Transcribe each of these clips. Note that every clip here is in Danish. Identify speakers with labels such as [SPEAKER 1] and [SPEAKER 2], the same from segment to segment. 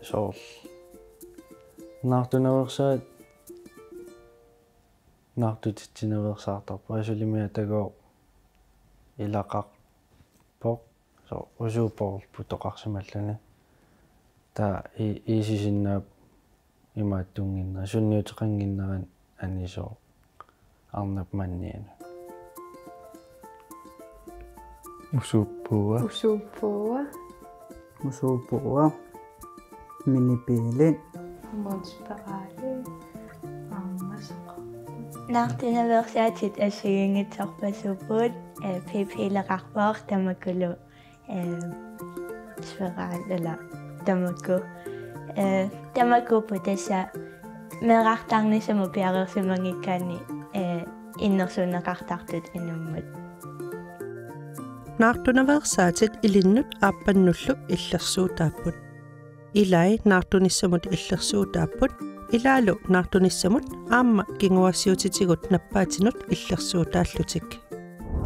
[SPEAKER 1] Så naartunaversaat naartutitinaversaartarpa asulimia tagoo ilaqarpoq so usuuporpu toqarsimalluni taa iisisinnaap imaattunginna sunniuteqanginneran anisoo arnap manniana
[SPEAKER 2] usuuppua minipilin
[SPEAKER 3] naartunaversaat assagingitsorpasuput pipileqarpoor tamakulu sferaalala tamakupu tassa meerartarnisamu piareersimangikkaani innersuneqartartut inummut
[SPEAKER 4] naartunaversaatit ilinnut aappannullu illersuutaapput ilai naartunissamut illersuutaapput ilaalu naartunissamut aamma kinguassiutitigut nappaatinut illersuutaallutik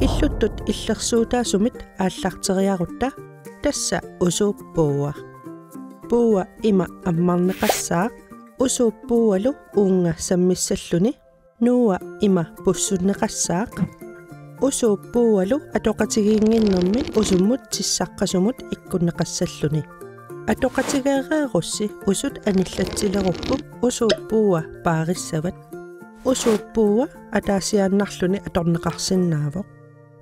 [SPEAKER 4] illuttut illersuutaasumit aallarteriarutta tassa usuuppuua puua ima ammarneqassaaq usuuppuualu uunga sammissalluni nuua ima pussunneqassaaq usuuppuualu atoqatigiinginnermi usummut tissaqqasumut ikkunneqassalluni atoqatigeereerussi usut anillatsileruppu usuuppuua paarissavat usuuppuua ataasiaannarluni atorneqarsinnaavoq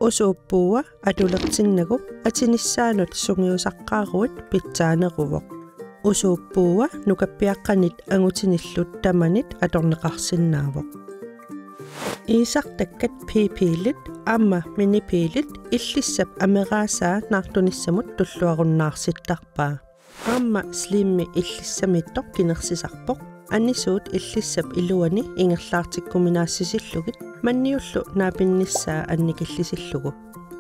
[SPEAKER 4] usuuppuua atulertinnagu atinissaanut sungiusaqqaaruit pitsaaneruvoq usuuppuua nukappiaqqanit angutinillut tamanit atorneqarsinnaavoq iisartakkat piipiilit aamma minipiilit illissap ameraasaa naartunissamut tulluarunnaarsittaqpaa aamma slimmi illissamittoq kinersisarpoq annisuut illissap iluani ingerlaartikkuminaassisillugit manniullu naapinnissaa annikillisillugu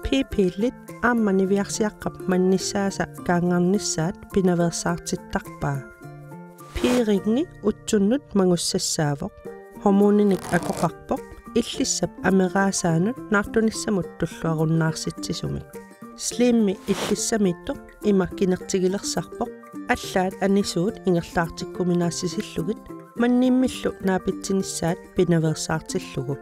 [SPEAKER 4] piipiilit aamma niviarsiaqqap mannissaasa kaangarnissaat pinaversaartittarpaa piiringi utsunnut mangussassaavoq hormoninik akoqarpoq illissap ameraasaanut naartunissamut tulluarunnaarsitisumik slimmi illissamittoq ima kinertigilersarpoq allaat annisuut ingerlaartikkuminaassisillugit mannimmillu naapittinissaat pinaversaartillugu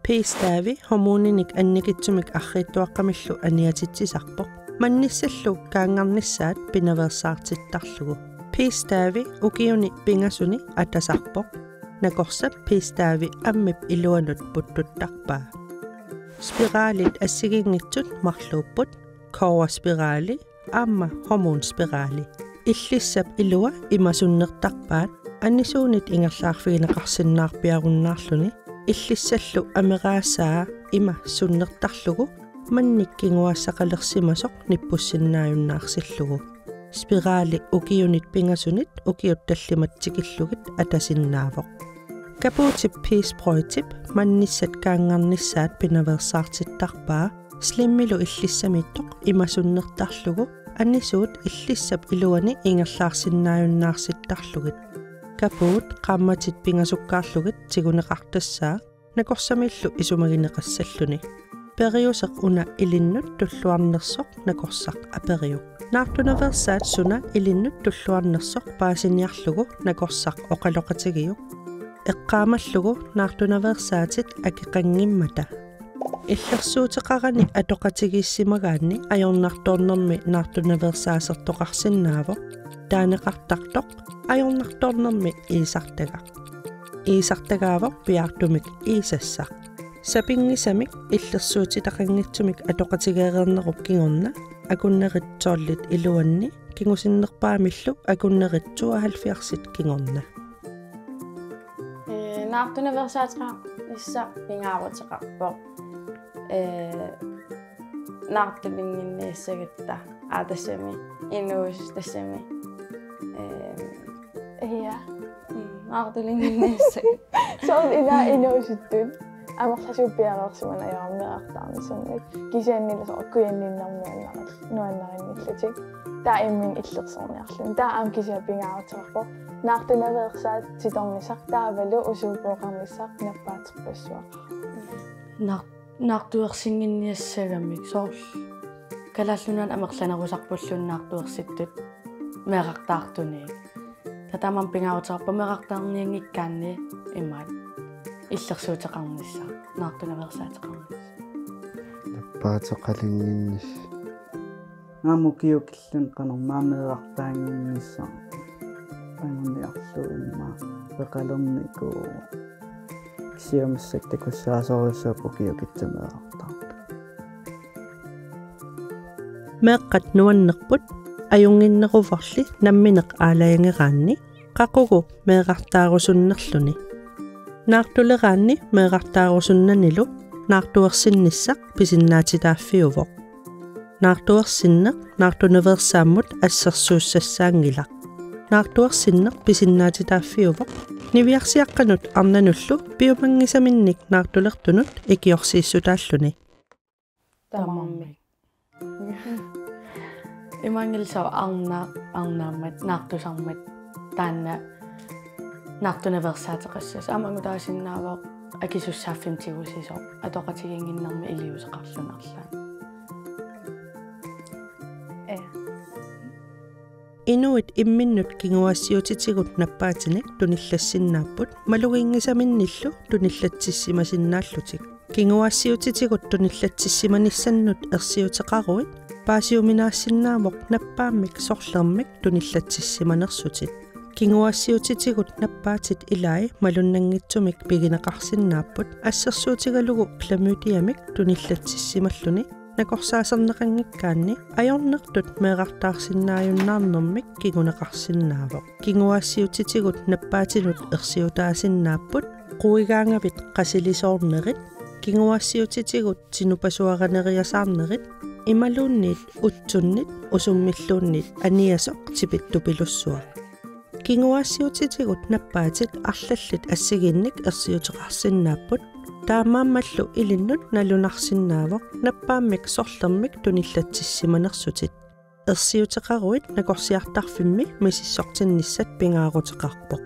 [SPEAKER 4] piistaavi hormoninik annikitsumik arriittuaqqamillu aniatitsisarpoq mannissallu kaangarnissaat pinaversaartittarlugu piistaavi ukiuni pingasuni atasarpoq nakorsap piistaavi ammip iluanut puttuttarpaa spiraalit assigingitsut marluupput koraspiraali aamma hormonspiraali illissap ilua imasunnertarpaat annisuunit ingerlaarfigineqarsinnaarpiarunnaarluni illissallu ameraasaa ima sunnertarlugu mannikkinguaassaqalersimasoq nippussinnaajunnaarsилlugu spiraali ukiunit pingasunit ukiuttallimattikillugit atasinnaavoq kapuutip piisproitip mannissat kaangarnissaat pinaversaartittarpaa slimmilu illissamittoq imasunnertarlugu annisuut illissap iluani ingerlaarsinnaajunnaarsittарлugit kapuut qaammatit pingasukkaarlugit tiguneqartassaa nakorsamillu isumagineqassalluni periuseq una ilinnut tulluarnersoq nakorsaq aperiuq naartunaversaat suna ilinnut tulluarnersoq paasiniarlugu nakorsaq oqaloqatigiuq eqqaamallugu naartunaversaatit akiqangimmata illersuuteqarani atoqatigiissimagaanni ajornartornermi naartunaversaasertoqarsinnaavoq taaneqartartoq ajornartornermi iisartagaavoq piartumik iisassaq sapingisamik illersuutitaqanngitsumik atoqatigeereernerup kingorna akunneritsoorlit iluanni kingusinnerpaamillu akunneritsuahalfiarsit kingorna
[SPEAKER 5] naartunaversaatra issa pingaarutеqarpoq naartulinginniissagutta aatassami inuus tassami naartulinginniissagit
[SPEAKER 6] soon ila inuusuttut амерласууппиареерсимана яармеартаарнисунник кисианниласо аккуянниннармианнарал нуаннаринниллатик таа иммин иллерсорниарлун таа аам кисиа пингаарутеқарпо наартунаверсаат титорнисақ таавалу усуупооқарнissaақ наппаатерпассуақ
[SPEAKER 5] наартуерсингинниассагамик соорл Kalallunan amerlanerusarpulluunnaartuersittut meaqartaartuni. Tatamam pingautaqarpa meaqartaarniangikkaanni immaat illersuutaqarnissa naartunaversaataqarnissa.
[SPEAKER 1] Paataqalinginnis.
[SPEAKER 2] Naamukiukillun qanormaameeqartaanginnissa. Angunniarluimma peqalerniku siamassattakussaasorussaapukiukitsameeqartaa.
[SPEAKER 4] Meeqqat nuannerput ajunginneruvarli nammineq aalajangeraanni qaqugu meeqartaarusunnerluni. Naartuleraanni meeqartaarusunnanilu naartuersinnissaq pisinnaatitaaffiuvoq. Naartuersinneq naartuneversaamut assersuussassaangilaq. Naartuersinneq pisinnaatitaaffiuvoq niviarsiaqqanut arnanullu piumangisaminnik naartulertunut ikiorsiissutaalluni.
[SPEAKER 5] Tamammi. Imangilsa arnaammat naartusarmat taanna naartuneversaataqassas amangutaasinnaavoq akisussaaffimtigusisoq atoqatiginginnermi iliuseqarlunarlaan.
[SPEAKER 4] Inuit imminnut kinguassiutitigut nappaatinik tunillassinnaaput malugingisaminnillu tunillatsissimasinnaаллутик. Kinguassiutitigut tunillatsissimanissannut ersiuteqaruit paasiuminaassinnaamoq nappaammik sorlermik tunillatsissimanersutit. Kinguassiutitigut nappaatit ilai malunnangitsumik pigineqarsinnaapput assersuutigalugu klamutiamik tunillatsissimalluni nakorsaaserneqanngikkaanni ajornertut meeqartaarsinnaajunnaarnermik kiguneqarsinnaavoq. Kinguassiutitigut nappaatinut ersiutaasinnaaput quigaangavit qasilisoornerit kinguassiutitigut sinupasuaraneriasaarnerit imaluunniit utsunnit usummilluunnit aniasoq tipittupilussua. Kinguassiutitigut nappaatit arlallit assiginnik ersiuteqarsinnaapput taamaammallu ilinnut nalunarsinnaavoq nappaammik sorlermik tunillatsissimanersutit. Ersiuteqaruit nakorsiartarfimmi misissortinnissat pingaaruteqarpoq.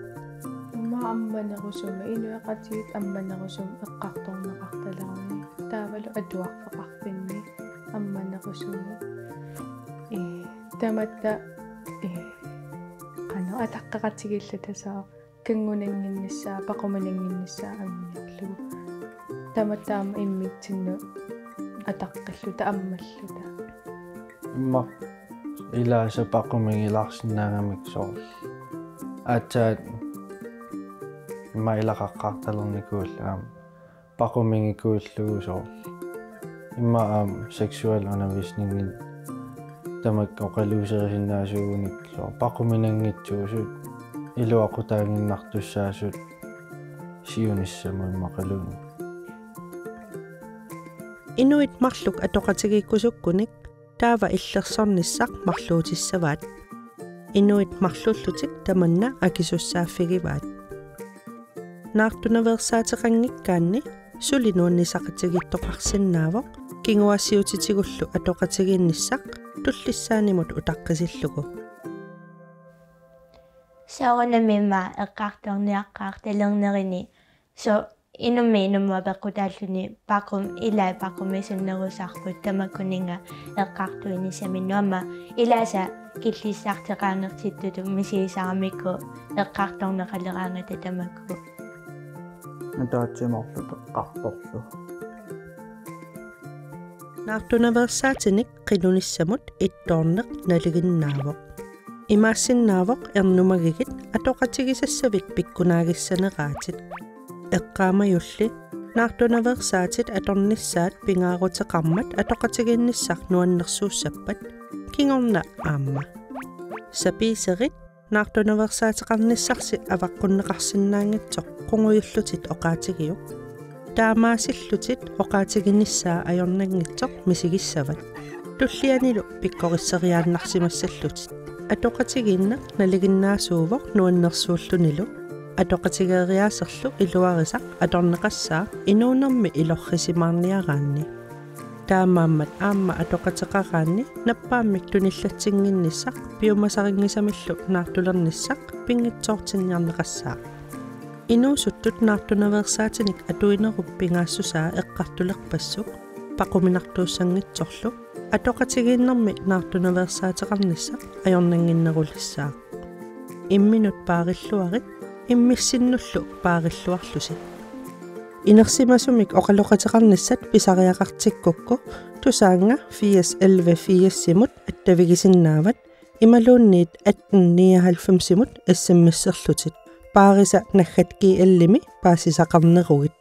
[SPEAKER 6] Ammanerusuma inuaqatiit ammanerusum eqqartorneqartalarni taavalu atuarfeqarfinni ammanerusuma tamatta qano ataqqaqatigillatasaa kangunanginnissaa paqumananginnissaa ammiarlugu tamattaama immitsinnu ataqqalluta ammalluta
[SPEAKER 1] Imma ilaasa paqumingilarsinnaangamik soorl. Aataat imma ilaqaqqaartalernikуулlu paqumingikuullugu soorl. Imma sexual undervisningen tamak oqaluuserisinnaasuugunik soor paquminangitsuusut iluaqutaanginnartussaasut siunissamu immaqaluuni.
[SPEAKER 4] Inuit marluk atoqatigikkusukkunik taava illersornissaq marluutissavaat. Inuit marlullutik tamanna akisussaafigivaat. Naartunaversaateqanngikkaanni sulinuannisaqatigittoqarsinnaavoq kinguassiutitigullu atoqatiginnissaq tullissaanimut utaqqisillугу.
[SPEAKER 3] Saunamimma eqqartorniaqqaartalernerini so inumma peqqutaalluni paqum ilaa paqumisunnerusarput tamakuninga eqqartuinisaminuamma ilaasa killissarteqaangertittutu misiisaaramikku eqqartorneqaleraangata tamakku
[SPEAKER 2] Nataatsimorlu peqqartorlu.
[SPEAKER 4] Naartunaversaatinik qilunissamut ittoorneq naliginnaavoq. Imaassinnaavoq ernumagigit atoqatigisassavit pikkunaagissaneraatit. Eqqaamayulli naartunaversaatit atornissaat pingaaruteqarmat atoqatiginnissaq nuannersuussappat kingorna aamma. Sapiiserit naartunaversaateqarnissarsi avaqqunneqarsinnaangitsoq qunguyullutit oqaatigiuq. Taamaasillutit oqaatiginnissaa ajornangitsoq misigissavat. Tullianilu pikkorisseriaannarsimassallutit. Atoqatiginneq naliginnaasuuvoq nuannersuullunilu atoqatigeeriaaserlu iluarisaq atorneqassaa inuunermi ilorrisimaarniaraanni. Taamaammat aamma atoqateqaraanni nappaammik tunillatinginnissaq piumasaringisamillu naartulernissaq pingitsoortinniarneqassaa. Inuusuttut naartunaversaatinik atuinerup pingaassusaa eqqartulerpassuq paquminartuussangitsorlu атоқатигииннэрми наартунаверсаатеқарниссақ ajornanginnerulissаақ имминут паариллуарит иммиссиннуллу паариллуарлуси инерсимасумик оқалоқатеқарниссат писариақартиккукку тусаанга 411 аттавигисиннаават ималуунниит 1899 ассаммиссерлутит паариса наггат ки аллими паасисақарнеругит